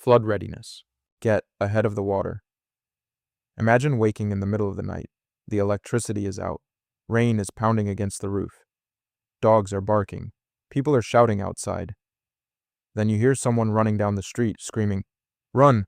Flood readiness. Get ahead of the water. Imagine waking in the middle of the night. The electricity is out. Rain is pounding against the roof. Dogs are barking. People are shouting outside. Then you hear someone running down the street screaming, "Run!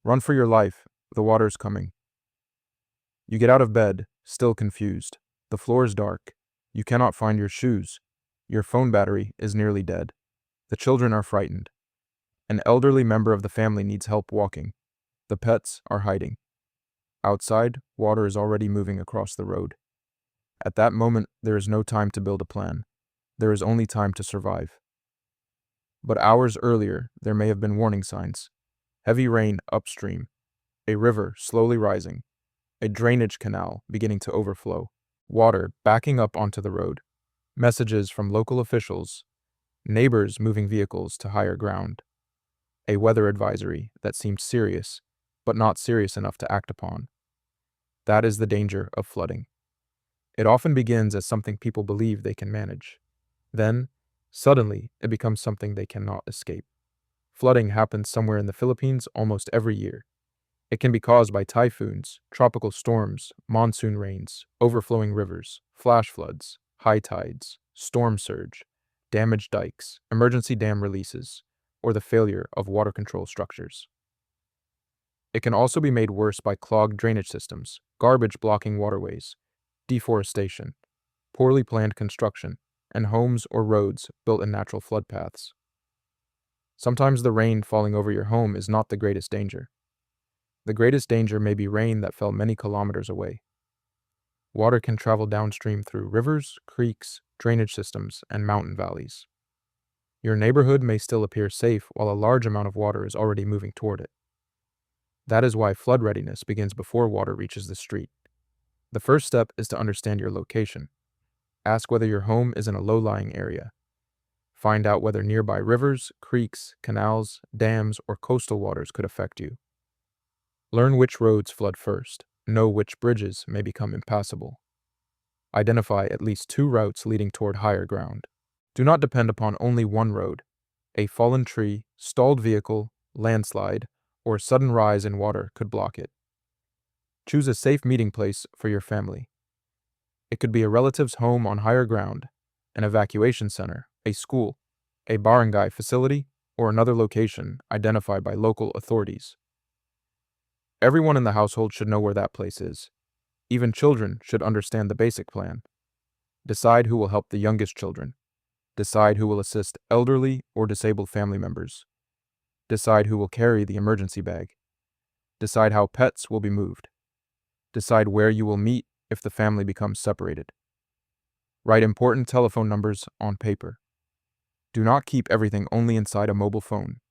Run for your life! The water's coming." You get out of bed, still confused. The floor is dark. You cannot find your shoes. Your phone battery is nearly dead. The children are frightened. An elderly member of the family needs help walking. The pets are hiding. Outside, water is already moving across the road. At that moment, there is no time to build a plan. There is only time to survive. But hours earlier, there may have been warning signs. Heavy rain upstream, a river slowly rising, a drainage canal beginning to overflow, water backing up onto the road, messages from local officials, neighbors moving vehicles to higher ground, a weather advisory that seemed serious, but not serious enough to act upon. That is the danger of flooding. It often begins as something people believe they can manage. Then, suddenly, it becomes something they cannot escape. Flooding happens somewhere in the Philippines almost every year. It can be caused by typhoons, tropical storms, monsoon rains, overflowing rivers, flash floods, high tides, storm surge, damaged dikes, emergency dam releases, or the failure of water control structures. It can also be made worse by clogged drainage systems, garbage blocking waterways, deforestation, poorly planned construction, and homes or roads built in natural flood paths. Sometimes the rain falling over your home is not the greatest danger. The greatest danger may be rain that fell many kilometers away. Water can travel downstream through rivers, creeks, drainage systems, and mountain valleys. Your neighborhood may still appear safe while a large amount of water is already moving toward it. That is why flood readiness begins before water reaches the street. The first step is to understand your location. Ask whether your home is in a low-lying area. Find out whether nearby rivers, creeks, canals, dams, or coastal waters could affect you. Learn which roads flood first. Know which bridges may become impassable. Identify at least 2 routes leading toward higher ground. Do not depend upon only one road. A fallen tree, stalled vehicle, landslide, or sudden rise in water could block it. Choose a safe meeting place for your family. It could be a relative's home on higher ground, an evacuation center, a school, a barangay facility, or another location identified by local authorities. Everyone in the household should know where that place is. Even children should understand the basic plan. Decide who will help the youngest children. Decide who will assist elderly or disabled family members. Decide who will carry the emergency bag. Decide how pets will be moved. Decide where you will meet if the family becomes separated. Write important telephone numbers on paper. Do not keep everything only inside a mobile phone.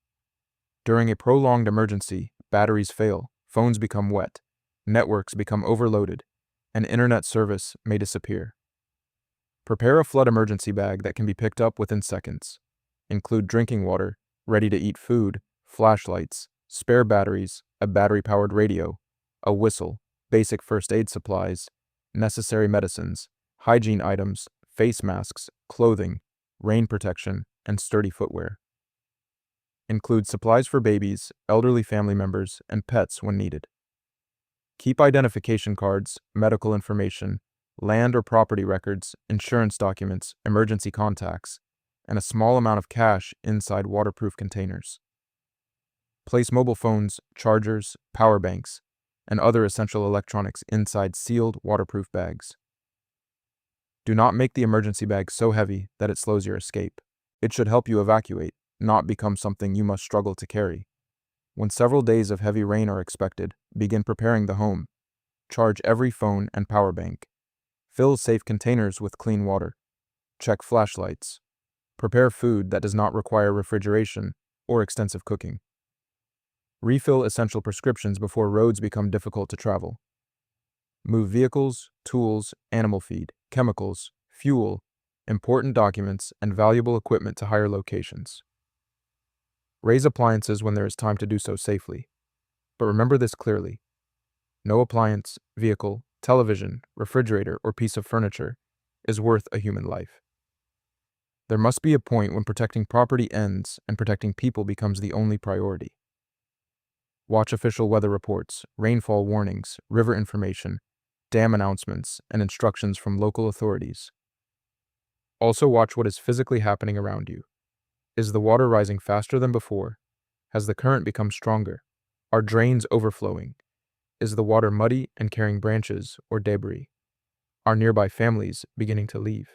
During a prolonged emergency, batteries fail, phones become wet, networks become overloaded, and internet service may disappear. Prepare a flood emergency bag that can be picked up within seconds. Include drinking water, ready-to-eat food, flashlights, spare batteries, a battery-powered radio, a whistle, basic first aid supplies, necessary medicines, hygiene items, face masks, clothing, rain protection, and sturdy footwear. Include supplies for babies, elderly family members, and pets when needed. Keep identification cards, medical information, land or property records, insurance documents, emergency contacts, and a small amount of cash inside waterproof containers. Place mobile phones, chargers, power banks, and other essential electronics inside sealed, waterproof bags. Do not make the emergency bag so heavy that it slows your escape. It should help you evacuate, not become something you must struggle to carry. When several days of heavy rain are expected, begin preparing the home. Charge every phone and power bank. Fill safe containers with clean water. Check flashlights. Prepare food that does not require refrigeration or extensive cooking. Refill essential prescriptions before roads become difficult to travel. Move vehicles, tools, animal feed, chemicals, fuel, important documents, and valuable equipment to higher locations. Raise appliances when there is time to do so safely. But remember this clearly. No appliance, vehicle, television, refrigerator, or piece of furniture is worth a human life. There must be a point when protecting property ends and protecting people becomes the only priority. Watch official weather reports, rainfall warnings, river information, dam announcements, and instructions from local authorities. Also watch what is physically happening around you. Is the water rising faster than before? Has the current become stronger? Are drains overflowing? Is the water muddy and carrying branches or debris? Are nearby families beginning to leave?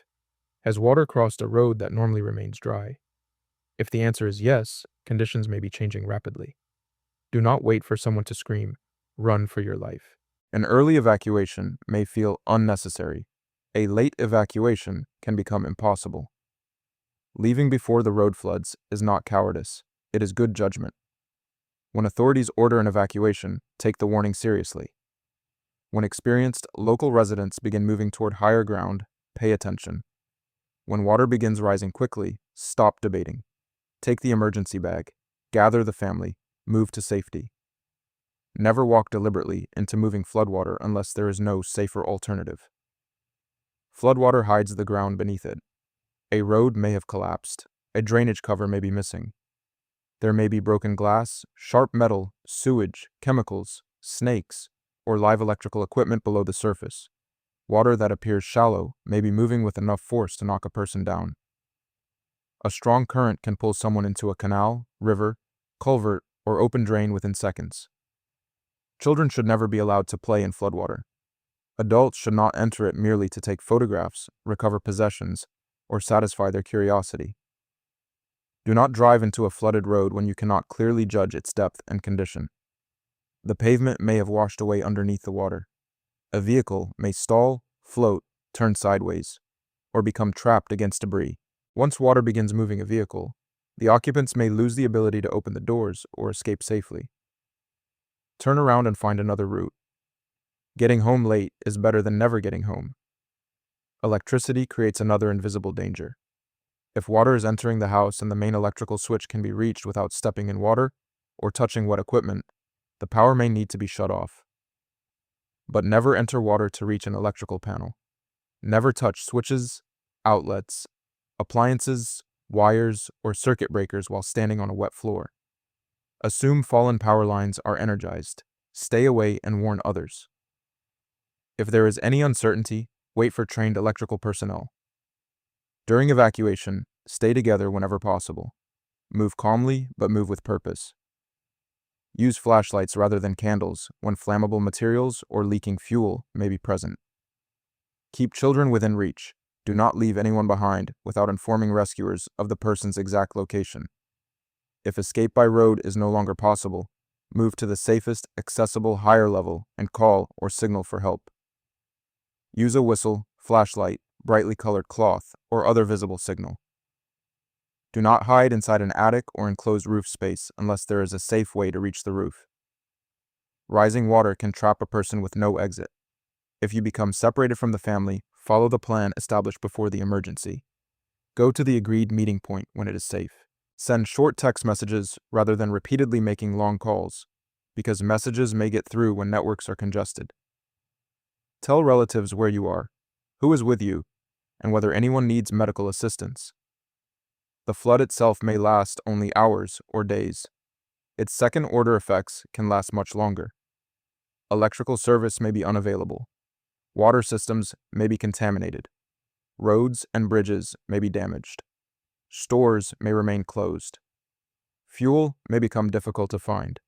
Has water crossed a road that normally remains dry? If the answer is yes, conditions may be changing rapidly. Do not wait for someone to scream, "Run for your life." An early evacuation may feel unnecessary. A late evacuation can become impossible. Leaving before the road floods is not cowardice, it is good judgment. When authorities order an evacuation, take the warning seriously. When experienced local residents begin moving toward higher ground, pay attention. When water begins rising quickly, stop debating. Take the emergency bag, gather the family, move to safety. Never walk deliberately into moving floodwater unless there is no safer alternative. Floodwater hides the ground beneath it. A road may have collapsed. A drainage cover may be missing. There may be broken glass, sharp metal, sewage, chemicals, snakes, or live electrical equipment below the surface. Water that appears shallow may be moving with enough force to knock a person down. A strong current can pull someone into a canal, river, culvert, or open drain within seconds. Children should never be allowed to play in floodwater. Adults should not enter it merely to take photographs, recover possessions, or satisfy their curiosity. Do not drive into a flooded road when you cannot clearly judge its depth and condition. The pavement may have washed away underneath the water. A vehicle may stall, float, turn sideways, or become trapped against debris. Once water begins moving a vehicle, the occupants may lose the ability to open the doors or escape safely. Turn around and find another route. Getting home late is better than never getting home. Electricity creates another invisible danger. If water is entering the house and the main electrical switch can be reached without stepping in water or touching wet equipment, the power may need to be shut off. But never enter water to reach an electrical panel. Never touch switches, outlets, appliances, wires, or circuit breakers while standing on a wet floor. Assume fallen power lines are energized. Stay away and warn others. If there is any uncertainty, wait for trained electrical personnel. During evacuation, stay together whenever possible. Move calmly, but move with purpose. Use flashlights rather than candles when flammable materials or leaking fuel may be present. Keep children within reach. Do not leave anyone behind without informing rescuers of the person's exact location. If escape by road is no longer possible, move to the safest, accessible higher level and call or signal for help. Use a whistle, flashlight, brightly colored cloth, or other visible signal. Do not hide inside an attic or enclosed roof space unless there is a safe way to reach the roof. Rising water can trap a person with no exit. If you become separated from the family, follow the plan established before the emergency. Go to the agreed meeting point when it is safe. Send short text messages rather than repeatedly making long calls, because messages may get through when networks are congested. Tell relatives where you are, who is with you, and whether anyone needs medical assistance. The flood itself may last only hours or days. Its second-order effects can last much longer. Electrical service may be unavailable. Water systems may be contaminated. Roads and bridges may be damaged. Stores may remain closed. Fuel may become difficult to find.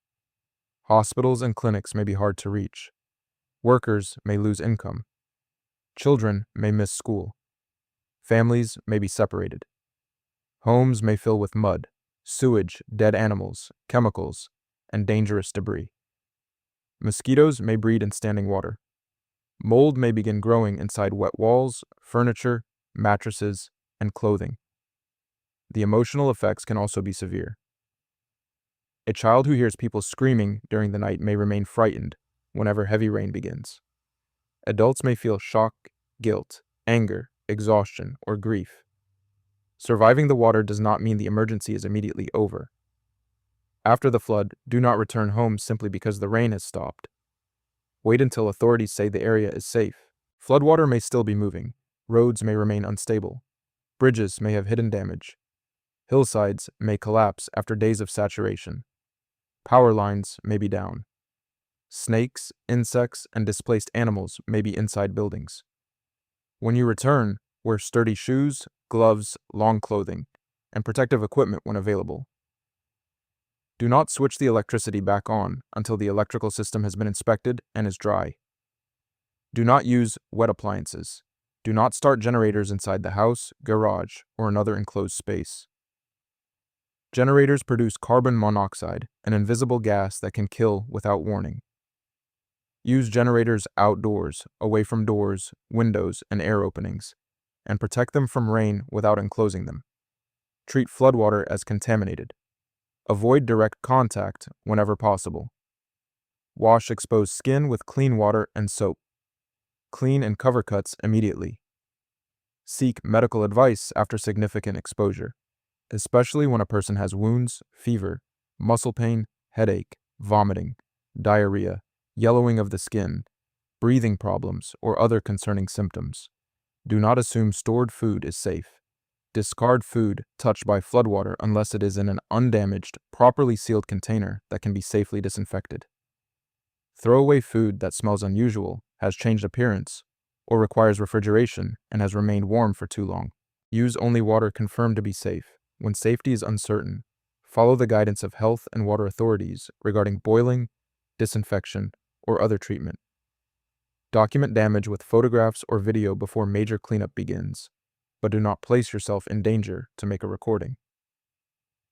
Hospitals and clinics may be hard to reach. Workers may lose income. Children may miss school. Families may be separated. Homes may fill with mud, sewage, dead animals, chemicals, and dangerous debris. Mosquitoes may breed in standing water. Mold may begin growing inside wet walls, furniture, mattresses, and clothing. The emotional effects can also be severe. A child who hears people screaming during the night may remain frightened whenever heavy rain begins. Adults may feel shock, guilt, anger, exhaustion, or grief. Surviving the water does not mean the emergency is immediately over. After the flood, do not return home simply because the rain has stopped. Wait until authorities say the area is safe. Floodwater may still be moving. Roads may remain unstable. Bridges may have hidden damage. Hillsides may collapse after days of saturation. Power lines may be down. Snakes, insects, and displaced animals may be inside buildings. When you return, wear sturdy shoes, gloves, long clothing, and protective equipment when available. Do not switch the electricity back on until the electrical system has been inspected and is dry. Do not use wet appliances. Do not start generators inside the house, garage, or another enclosed space. Generators produce carbon monoxide, an invisible gas that can kill without warning. Use generators outdoors, away from doors, windows, and air openings, and protect them from rain without enclosing them. Treat floodwater as contaminated. Avoid direct contact whenever possible. Wash exposed skin with clean water and soap. Clean and cover cuts immediately. Seek medical advice after significant exposure, especially when a person has wounds, fever, muscle pain, headache, vomiting, diarrhea, yellowing of the skin, breathing problems, or other concerning symptoms. Do not assume stored food is safe. Discard food touched by floodwater unless it is in an undamaged, properly sealed container that can be safely disinfected. Throw away food that smells unusual, has changed appearance, or requires refrigeration and has remained warm for too long. Use only water confirmed to be safe. When safety is uncertain, follow the guidance of health and water authorities regarding boiling, disinfection, or other treatment. Document damage with photographs or video before major cleanup begins, but do not place yourself in danger to make a recording.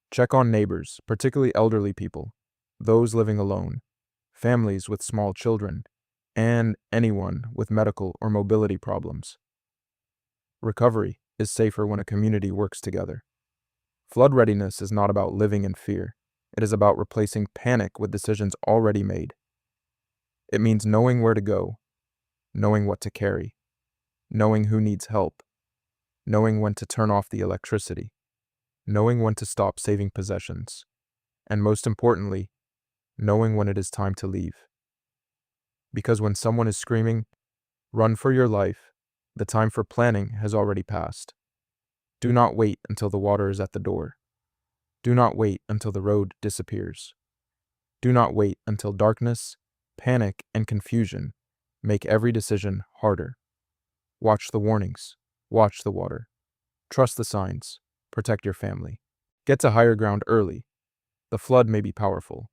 Check on neighbors, particularly elderly people, those living alone, families with small children, and anyone with medical or mobility problems. Recovery is safer when a community works together. Flood readiness is not about living in fear. It is about replacing panic with decisions already made. It means knowing where to go, knowing what to carry, knowing who needs help, knowing when to turn off the electricity, knowing when to stop saving possessions, and most importantly, knowing when it is time to leave. Because when someone is screaming, "Run for your life," the time for planning has already passed. Do not wait until the water is at the door. Do not wait until the road disappears. Do not wait until darkness, panic, and confusion make every decision harder. Watch the warnings. Watch the water. Trust the signs. Protect your family. Get to higher ground early. The flood may be powerful,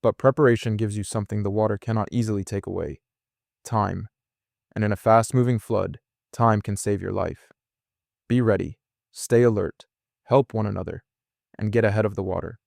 but preparation gives you something the water cannot easily take away: time. And in a fast-moving flood, time can save your life. Be ready, stay alert, help one another, and get ahead of the water.